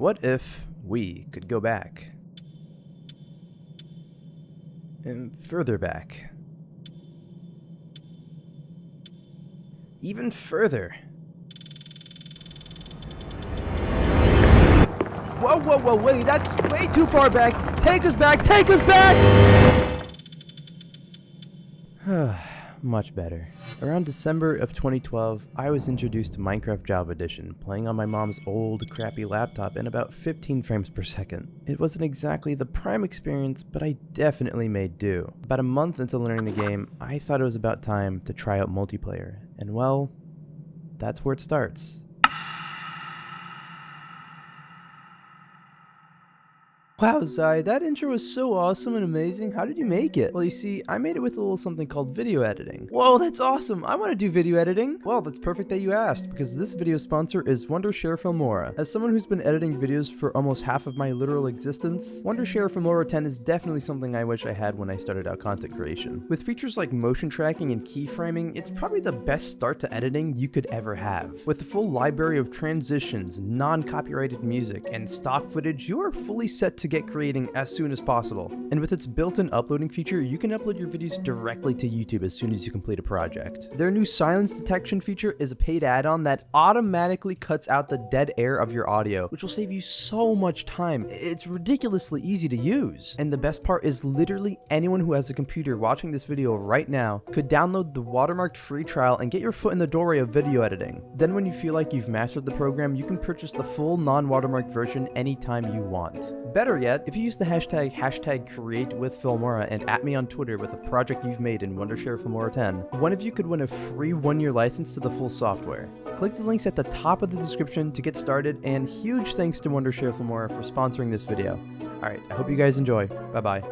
What if we could go back? And further back. Even further. Whoa, wait, that's way too far back! Take us back! Much better. Around December of 2012, I was introduced to Minecraft Java Edition, playing on my mom's old, crappy laptop in about 15 frames per second. It wasn't exactly the prime experience, but I definitely made do. About a month into learning the game, I thought it was about time to try out multiplayer, and well, that's where it starts. Wow, zyye, that intro was so awesome and amazing. How did you make it? Well, you see, I made it with a little something called video editing. Whoa, that's awesome. I want to do video editing. Well, that's perfect that you asked, because this video sponsor is Wondershare Filmora. As someone who's been editing videos for almost half of my literal existence, Wondershare Filmora 10 is definitely something I wish I had when I started out content creation. With features like motion tracking and keyframing, it's probably the best start to editing you could ever have. With a full library of transitions, non-copyrighted music, and stock footage, you are fully set to get creating as soon as possible. And with its built-in uploading feature, you can upload your videos directly to YouTube as soon as you complete a project. Their new silence detection feature is a paid add-on that automatically cuts out the dead air of your audio, which will save you so much time. It's ridiculously easy to use. And the best part is literally anyone who has a computer watching this video right now could download the watermarked free trial and get your foot in the doorway of video editing. Then when you feel like you've mastered the program, you can purchase the full non-watermarked version anytime you want. Better yet, if you use the hashtag #CreateWithFilmora and @ me on Twitter with a project you've made in Wondershare Filmora 10, one of you could win a free 1-year license to the full software. Click the links at the top of the description to get started, and huge thanks to Wondershare Filmora for sponsoring this video. Alright, I hope you guys enjoy. Bye bye.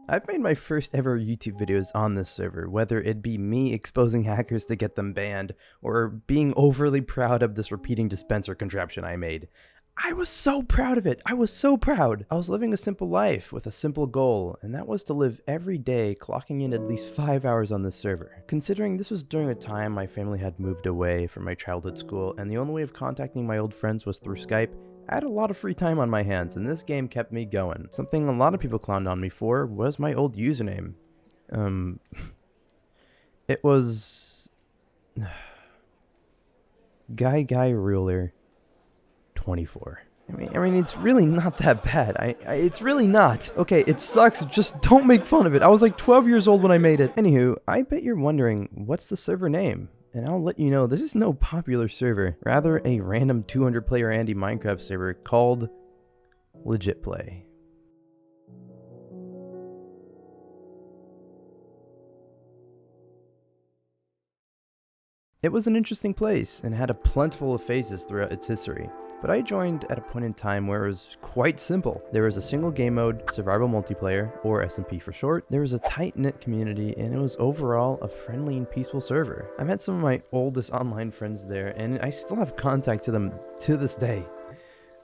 I've made my first ever YouTube videos on this server, whether it be me exposing hackers to get them banned, or being overly proud of this repeating dispenser contraption I made. I was so proud of it. I was so proud. I was living a simple life with a simple goal, and that was to live every day clocking in at least 5 hours on this server. Considering this was during a time my family had moved away from my childhood school, and the only way of contacting my old friends was through Skype, I had a lot of free time on my hands, and this game kept me going. Something a lot of people clowned on me for was my old username. It was... Guy Ruler 24. I mean, it's really not that bad. It's really not. Okay, it sucks, just don't make fun of it. I was like 12 years old when I made it. Anywho, I bet you're wondering, what's the server name? And I'll let you know, this is no popular server, rather a random 200-player Andy Minecraft server called Legit Play. It was an interesting place and had a plentiful of phases throughout its history. But I joined at a point in time where it was quite simple. There was a single game mode, survival multiplayer, or SMP for short. There was a tight-knit community, and it was overall a friendly and peaceful server. I met some of my oldest online friends there, and I still have contact to them to this day,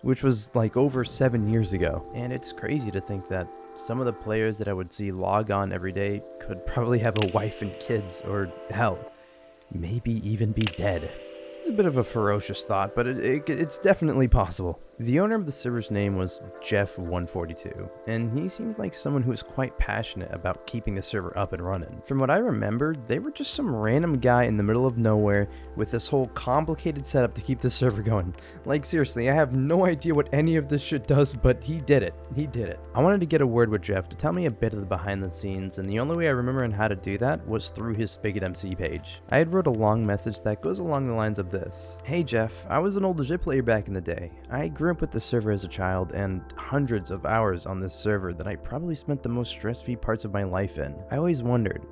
which was like over 7 years ago. And it's crazy to think that some of the players that I would see log on every day could probably have a wife and kids, or hell, maybe even be dead. It's a bit of a ferocious thought, but it's definitely possible. The owner of the server's name was Jeff142, and he seemed like someone who was quite passionate about keeping the server up and running. From what I remember, they were just some random guy in the middle of nowhere with this whole complicated setup to keep the server going. Like seriously, I have no idea what any of this shit does, but he did it. He did it. I wanted to get a word with Jeff to tell me a bit of the behind the scenes, and the only way I remember on how to do that was through his Spigot MC page. I had wrote a long message that goes along the lines of this. Hey Jeff, I was an old legit player back in the day. I grew up with the server as a child and hundreds of hours on this server that I probably spent the most stress-free parts of my life in. I always wondered,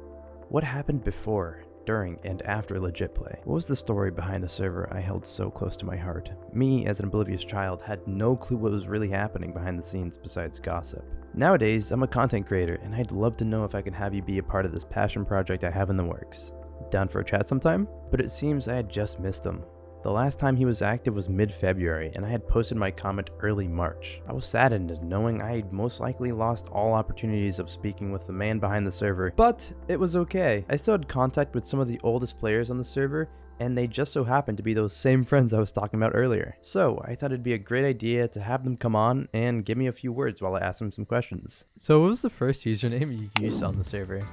what happened before, during, and after legit play? What was the story behind a server I held so close to my heart? Me, as an oblivious child, had no clue what was really happening behind the scenes besides gossip. Nowadays, I'm a content creator, and I'd love to know if I can have you be a part of this passion project I have in the works. Down for a chat sometime? But it seems I had just missed him. The last time he was active was mid-February, and I had posted my comment early March. I was saddened knowing I had most likely lost all opportunities of speaking with the man behind the server, but it was okay. I still had contact with some of the oldest players on the server, and they just so happened to be those same friends I was talking about earlier. So I thought it'd be a great idea to have them come on and give me a few words while I ask them some questions. So what was the first username you used on the server?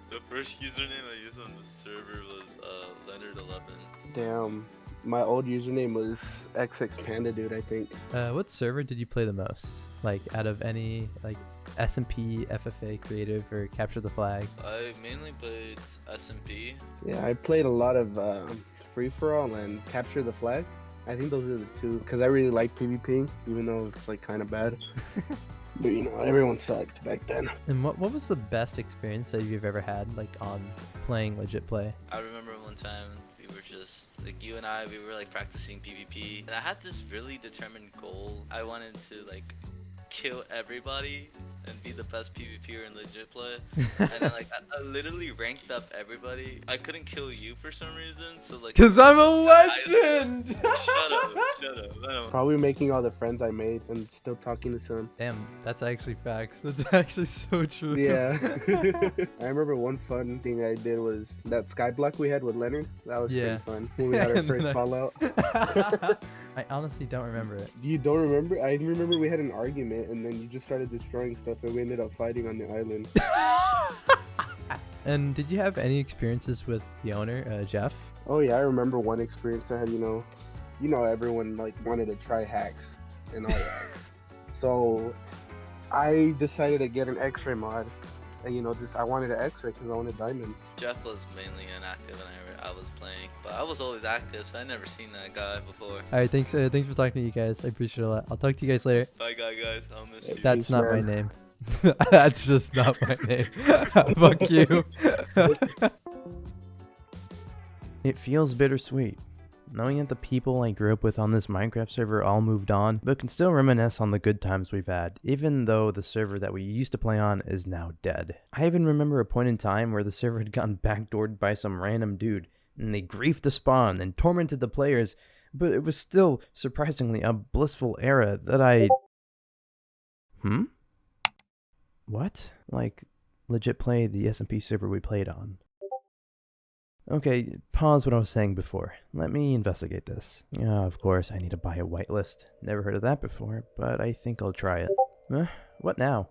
The first username I used on the server was Leonard11. Damn, my old username was XXPandaDude, I think. What server did you play the most? Like out of any like SMP, FFA, Creative, or Capture the Flag? I mainly played SMP. Yeah, I played a lot of Free For All and Capture the Flag. I think those are the two, because I really like PvP, even though it's like kind of bad. But you know, everyone sucked back then. And what was the best experience that you've ever had, like on playing legit play? I remember one time we were just like you and I, we were like practicing PvP, and I had this really determined goal. I wanted to like kill everybody and be the best PvPer in legit play. And then like I literally ranked up everybody. I couldn't kill you for some reason, so like Cause I'm a legend. Shut up. I don't. Probably making all the friends I made and still talking to some. Damn, that's actually facts. That's actually so true. Yeah. I remember one fun thing I did was that skyblock we had with Leonard. That was pretty fun. When we had our first fallout. I honestly don't remember it. You don't remember? I remember we had an argument and then you just started destroying stuff and we ended up fighting on the island. And did you have any experiences with the owner, Jeff? Oh yeah, I remember one experience I had, you know everyone like wanted to try hacks and all that. So I decided to get an X-ray mod. And I wanted an X-ray because I wanted diamonds. Jeff was mainly inactive when I was playing, but I was always active, so I never seen that guy before. All right, thanks for talking to you guys. I appreciate it a lot. I'll talk to you guys later. Bye, guys. I'll miss you. That's Peace, not man. my name. That's just not my name. Fuck you. It feels bittersweet, knowing that the people I grew up with on this Minecraft server all moved on, but can still reminisce on the good times we've had, even though the server that we used to play on is now dead. I even remember a point in time where the server had gotten backdoored by some random dude, and they griefed the spawn and tormented the players, but it was still, surprisingly, a blissful era that I... What? Like, legit play the SMP server we played on. Okay, pause what I was saying before. Let me investigate this. Yeah, of course, I need to buy a whitelist. Never heard of that before, but I think I'll try it. What now?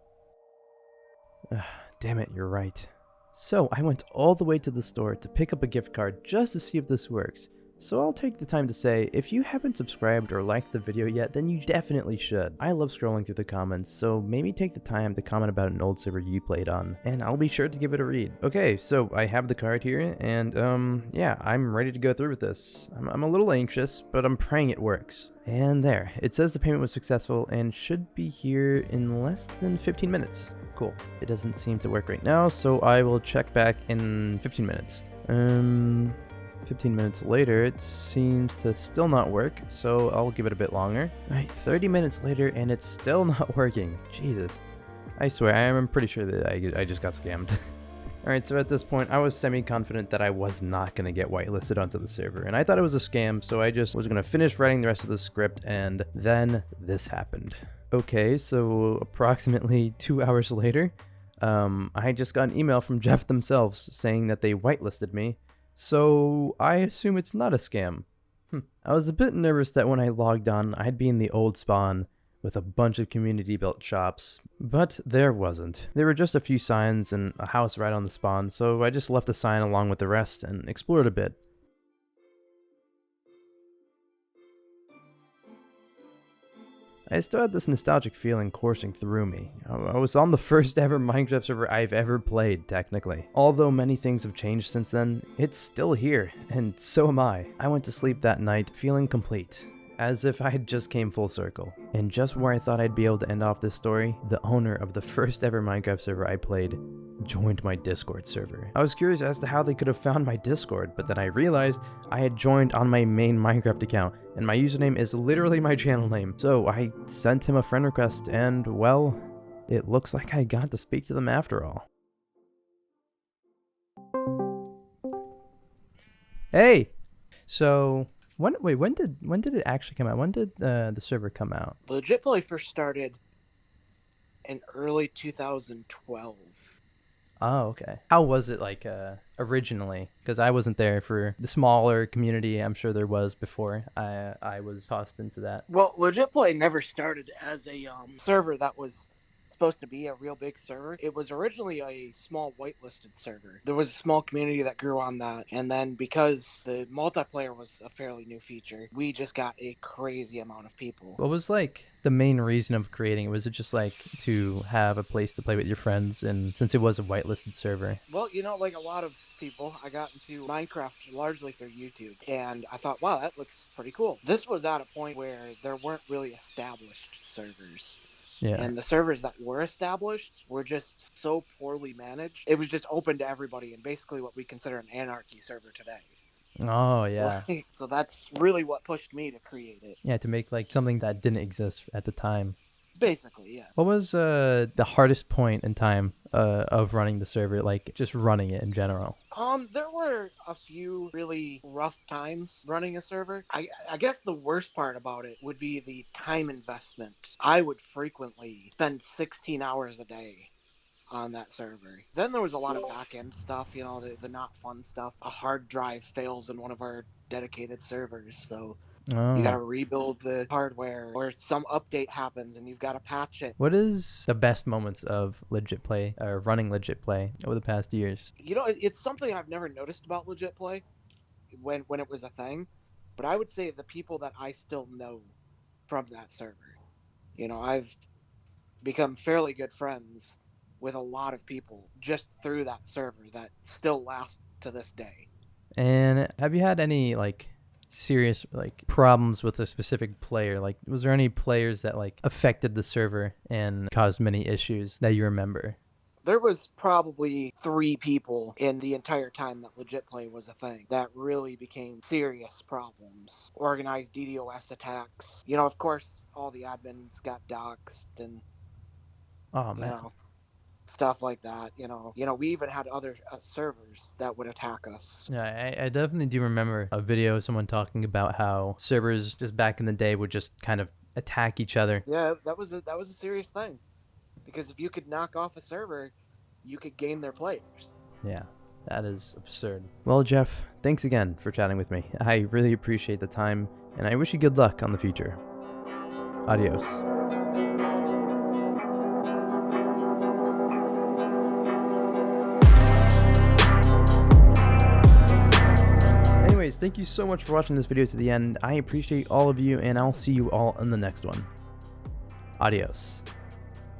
Damn it, you're right. So, I went all the way to the store to pick up a gift card just to see if this works. So I'll take the time to say, if you haven't subscribed or liked the video yet, then you definitely should. I love scrolling through the comments, so maybe take the time to comment about an old server you played on, and I'll be sure to give it a read. Okay, so I have the card here, and yeah, I'm ready to go through with this. I'm a little anxious, but I'm praying it works. And there, it says the payment was successful and should be here in less than 15 minutes. Cool. It doesn't seem to work right now, so I will check back in 15 minutes. 15 minutes later, it seems to still not work, so I'll give it a bit longer. Alright, 30 minutes later, and it's still not working. Jesus. I swear, I'm pretty sure that I just got scammed. Alright, so at this point, I was semi-confident that I was not going to get whitelisted onto the server, and I thought it was a scam, so I just was going to finish writing the rest of the script, and then this happened. Okay, so approximately 2 hours later, I just got an email from Jeff themselves saying that they whitelisted me. So I assume it's not a scam. I was a bit nervous that when I logged on, I'd be in the old spawn with a bunch of community built shops, but there wasn't. There were just a few signs and a house right on the spawn, so I just left the sign along with the rest and explored a bit. I still had this nostalgic feeling coursing through me. I was on the first ever Minecraft server I've ever played, technically. Although many things have changed since then, it's still here, and so am I. I went to sleep that night feeling complete, as if I had just came full circle. And just where I thought I'd be able to end off this story, the owner of the first ever Minecraft server I played joined my Discord server. I was curious as to how they could have found my Discord, but then I realized I had joined on my main Minecraft account, and my username is literally my channel name. So I sent him a friend request, and well, it looks like I got to speak to them after all. Hey! So when did it actually come out? When did the server come out? Legit Play first started in early 2012. Oh, okay. How was it like originally? Because I wasn't there for the smaller community. I'm sure there was before I was tossed into that. Well, Legit Play never started as a server that was supposed to be a real big server. It was originally a small whitelisted server. There was a small community that grew on that, and then because the multiplayer was a fairly new feature, we just got a crazy amount of people. What was like the main reason of creating it? Was it just like to have a place to play with your friends, and since it was a whitelisted server? Well, like a lot of people, I got into Minecraft largely through YouTube, and I thought, wow, that looks pretty cool. This was at a point where there weren't really established servers. Yeah. And the servers that were established were just so poorly managed. It was just open to everybody, and basically what we consider an anarchy server today. Oh, yeah. So that's really what pushed me to create it. Yeah, to make like something that didn't exist at the time. Basically, yeah. What was the hardest point in time of running the server, like just running it in general? There were a few really rough times running a server. I guess the worst part about it would be the time investment. I would frequently spend 16 hours a day on that server. Then there was a lot of back-end stuff, the not fun stuff. A hard drive fails in one of our dedicated servers, so you gotta rebuild the hardware, or some update happens and you've got to patch it. What is the best moments of Legit Play, or running Legit Play over the past years? It's something I've never noticed about Legit Play when it was a thing, but I would say the people that I still know from that server. I've become fairly good friends with a lot of people just through that server that still last to this day. And have you had any like serious like problems with a specific player? Like, was there any players that like affected the server and caused many issues that you remember? There was probably 3 people in the entire time that Legit Play was a thing that really became serious problems. Organized DDoS attacks. Of course, all the admins got doxxed and Oh man. Stuff like that. We even had other servers that would attack us. Yeah, I definitely do remember a video of someone talking about how servers just back in the day would just kind of attack each other. Yeah, that was a serious thing. Because if you could knock off a server, you could gain their players. Yeah, that is absurd. Well, Jeff, thanks again for chatting with me. I really appreciate the time, and I wish you good luck on the future. Adios. Anyways, thank you so much for watching this video to the end. I appreciate all of you, and I'll see you all in the next one. Adios.